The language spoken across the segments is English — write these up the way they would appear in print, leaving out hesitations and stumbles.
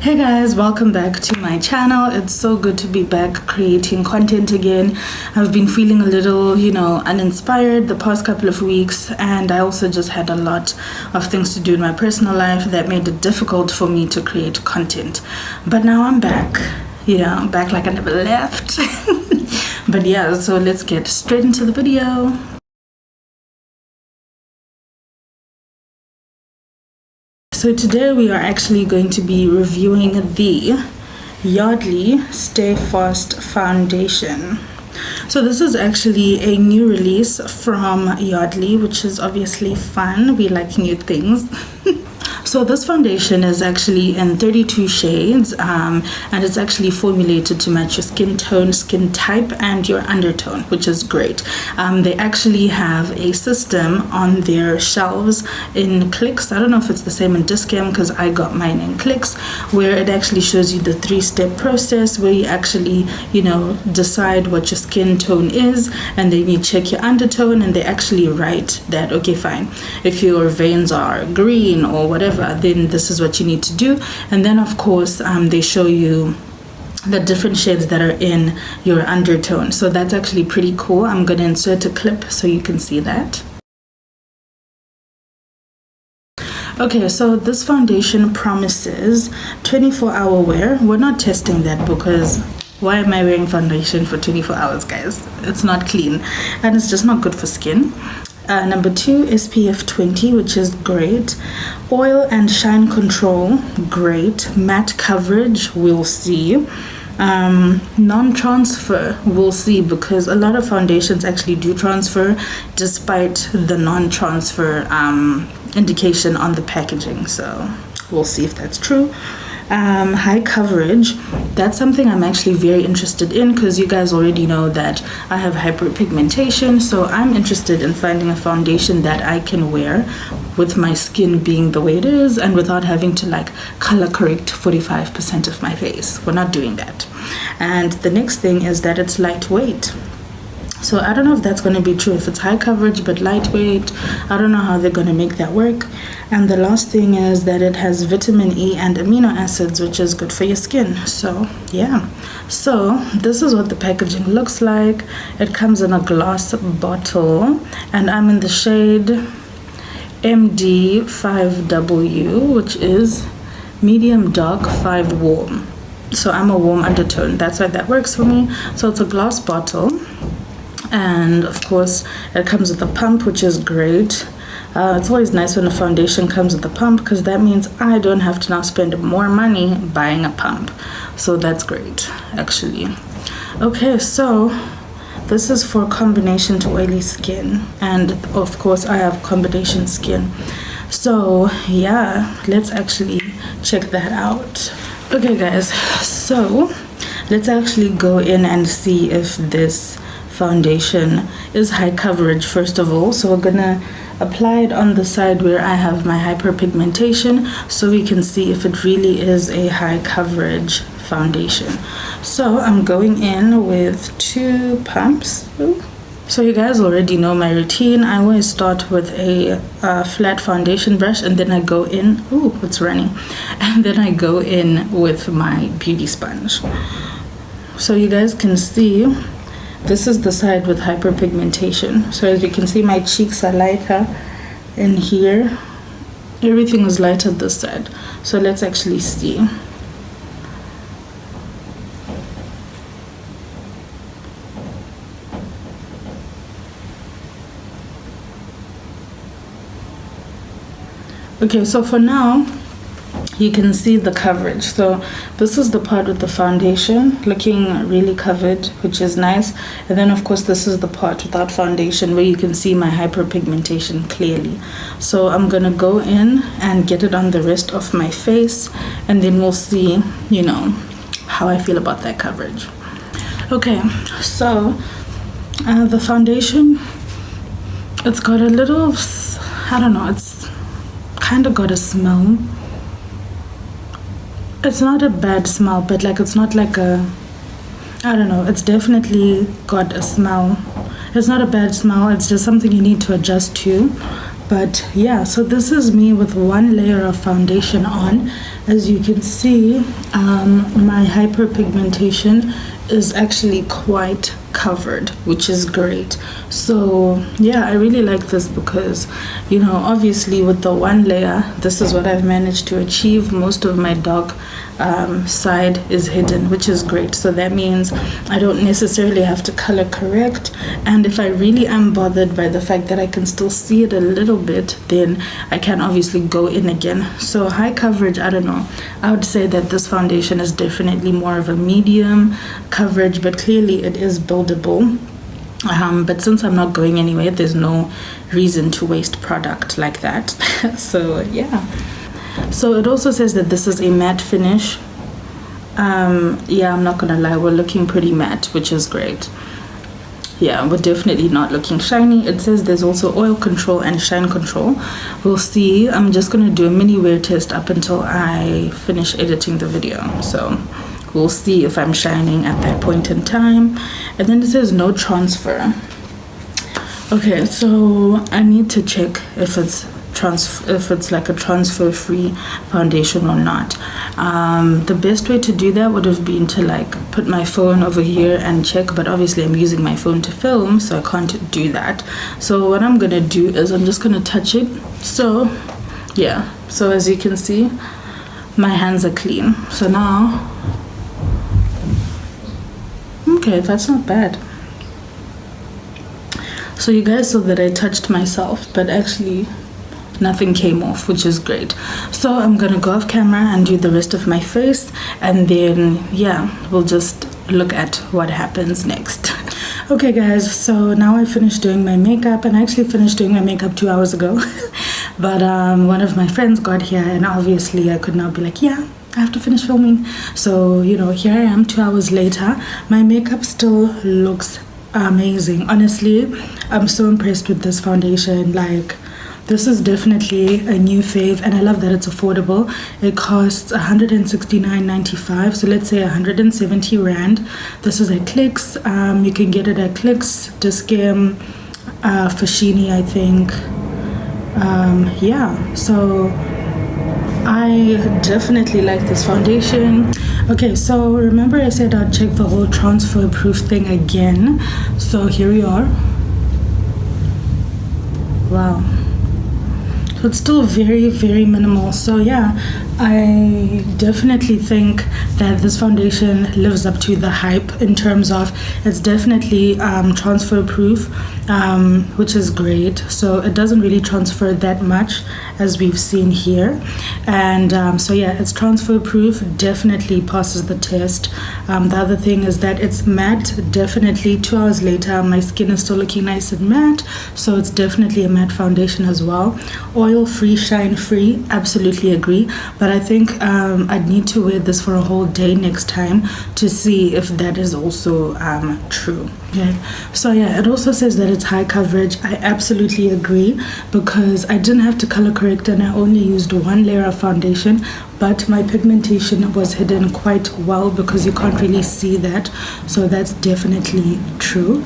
Hey guys, welcome back to my channel. It's so good to be back creating content again. I've been feeling a little, uninspired the past couple of weeks, and I also just had a lot of things to do in my personal life that made it difficult for me to create content. But now I'm back, back like I never left. But yeah, so let's get straight into the video. So today we are actually going to be reviewing the Yardley Stayfast foundation. So this is actually a new release from Yardley, which is obviously fun. We like new things. So this foundation is actually in 32 shades, and it's actually formulated to match your skin tone, skin type, and your undertone, which is great. They actually have a system on their shelves in clicks. I don't know if it's the same in Dischem because I got mine in clicks, where it actually shows you the 3-step process where you actually, decide what your skin tone is, and then you check your undertone, and they actually write that, okay, fine, if your veins are green or whatever, then this is what you need to do. And then of course they show you the different shades that are in your undertone. So that's actually pretty cool. I'm going to insert a clip so you can see that. Okay, so this foundation promises 24-hour wear. We're not testing that because why am I wearing foundation for 24 hours, guys? It's not clean and it's just not good for skin. Number 2, SPF 20, which is great. Oil and shine control, great. Matte coverage, we'll see. Non-transfer, we'll see, because a lot of foundations actually do transfer despite the non-transfer indication on the packaging. So we'll see if that's true. High coverage, that's something I'm actually very interested in because you guys already know that I have hyperpigmentation, so I'm interested in finding a foundation that I can wear with my skin being the way it is and without having to color correct 45% of my face. We're not doing that. And the next thing is that it's lightweight. So I don't know if that's going to be true, if it's high coverage but lightweight. I don't know how they're going to make that work. And the last thing is that it has vitamin E and amino acids, which is good for your skin. So yeah, so this is what the packaging looks like. It comes in a glass bottle, and I'm in the shade MD5W, which is medium dark 5 warm. So I'm a warm undertone, that's why that works for me. So it's a glass bottle. And of course it comes with a pump, which is great. It's always nice when a foundation comes with a pump because that means I don't have to now spend more money buying a pump. So that's great, actually. Okay, so this is for combination to oily skin, and of course I have combination skin. So yeah, let's actually check that out. Okay guys, so let's actually go in and see if this foundation is high coverage first of all. So we're gonna apply it on the side where I have my hyperpigmentation so we can see if it really is a high coverage foundation. So I'm going in with 2 pumps. So you guys already know my routine. I always start with a flat foundation brush, and then I go in, it's running, and then I go in with my beauty sponge. So you guys can see this is the side with hyperpigmentation. So as you can see, my cheeks are lighter in here. Everything is lighter this side. So let's actually see. Okay, so for now, you can see the coverage. So this is the part with the foundation looking really covered, which is nice. And then of course this is the part without foundation where you can see my hyperpigmentation clearly. So I'm gonna go in and get it on the rest of my face, and then we'll see, how I feel about that coverage. Okay, so the foundation, it's got a little, I don't know, it's kind of got a smell. It's not a bad smell, but it's not like a, I don't know, it's definitely got a smell. It's not a bad smell, it's just something you need to adjust to. But yeah, so this is me with one layer of foundation on. As you can see, my hyperpigmentation is actually quite covered, which is great. So yeah, I really like this because, you know, obviously with the one layer, this is what I've managed to achieve. Most of my dark side is hidden, which is great. So that means I don't necessarily have to color correct, and if I really am bothered by the fact that I can still see it a little bit, then I can obviously go in again. So high coverage, I don't know, I would say that this foundation is definitely more of a medium coverage, but clearly it is buildable. But since I'm not going anywhere, there's no reason to waste product like that. So yeah. So it also says that this is a matte finish. Yeah, I'm not gonna lie, we're looking pretty matte, which is great. Yeah, we're definitely not looking shiny. It says there's also oil control and shine control. We'll see. I'm just gonna do a mini wear test up until I finish editing the video. So we'll see if I'm shining at that point in time. And then it says no transfer. Okay, so I need to check if it's like a transfer-free foundation or not. The best way to do that would have been to like put my phone over here and check, but obviously I'm using my phone to film, so I can't do that. So what I'm gonna do is I'm just gonna touch it. So yeah, so as you can see, my hands are clean. So now, okay, that's not bad. So you guys saw that I touched myself, but actually nothing came off, which is great. So I'm gonna go off camera and do the rest of my face, and then yeah, we'll just look at what happens next. Okay guys, so now I finished doing my makeup, and I actually finished doing my makeup 2 hours ago. But one of my friends got here, and obviously I could not be like, yeah, I have to finish filming. So, you know, here I am 2 hours later. My makeup still looks amazing. Honestly, I'm so impressed with this foundation. Like, this is definitely a new fave, and I love that it's affordable. It costs 169.95, so let's say 170 rand. This is at Clicks. You can get it at Clicks, Dischem, Fashini, I think. Yeah, so I definitely like this foundation. Okay, so remember I said I'd check the whole transfer proof thing again. So here we are. Wow. So it's still very, very minimal. So yeah, I definitely think that this foundation lives up to the hype in terms of it's definitely transfer proof, which is great. So it doesn't really transfer that much as we've seen here, and so yeah, it's transfer proof, definitely passes the test. The other thing is that it's matte. Definitely 2 hours later my skin is still looking nice and matte, so it's definitely a matte foundation as well. Oil free, shine free, absolutely agree. But I think I'd need to wear this for a whole day next time to see if that is also true. Okay. So yeah, it also says that it's high coverage. I absolutely agree, because I didn't have to color correct and I only used one layer of foundation, but my pigmentation was hidden quite well because you can't really see that. So that's definitely true.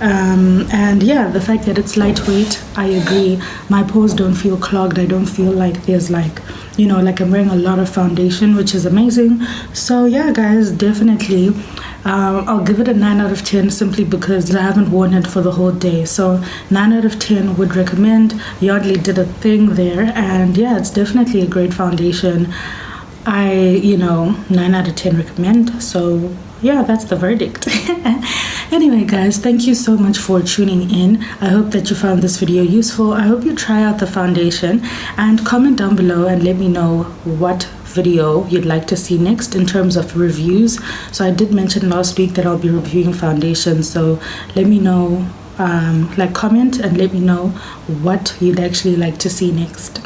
And yeah, the fact that it's lightweight, I agree. My pores don't feel clogged. I don't feel like there's like, you know, like I'm wearing a lot of foundation, which is amazing. So yeah guys, definitely I'll give it a 9 out of 10 simply because I haven't worn it for the whole day. So 9 out of 10 would recommend. Yardley did a thing there, and yeah, it's definitely a great foundation. You know, 9 out of 10 recommend. So yeah, that's the verdict. Anyway guys, thank you so much for tuning in. I hope that you found this video useful. I hope you try out the foundation, and comment down below and let me know what video you'd like to see next in terms of reviews. So I did mention last week that I'll be reviewing foundation, so let me know, like comment and let me know what you'd actually like to see next.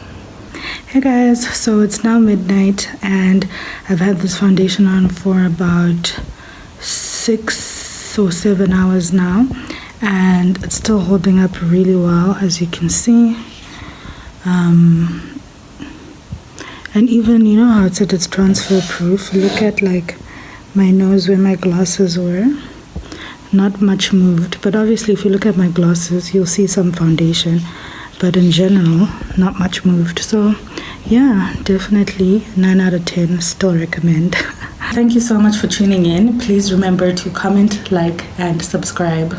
Hey guys, so it's now midnight and I've had this foundation on for about 6 or 7 hours now, and it's still holding up really well, as you can see. And even, you know how it said it's transfer proof, look at like my nose where my glasses were, not much moved. But obviously if you look at my glasses, you'll see some foundation but in general, not much moved. So yeah, definitely 9 out of 10, still recommend. Thank you so much for tuning in. Please remember to comment, like, and subscribe.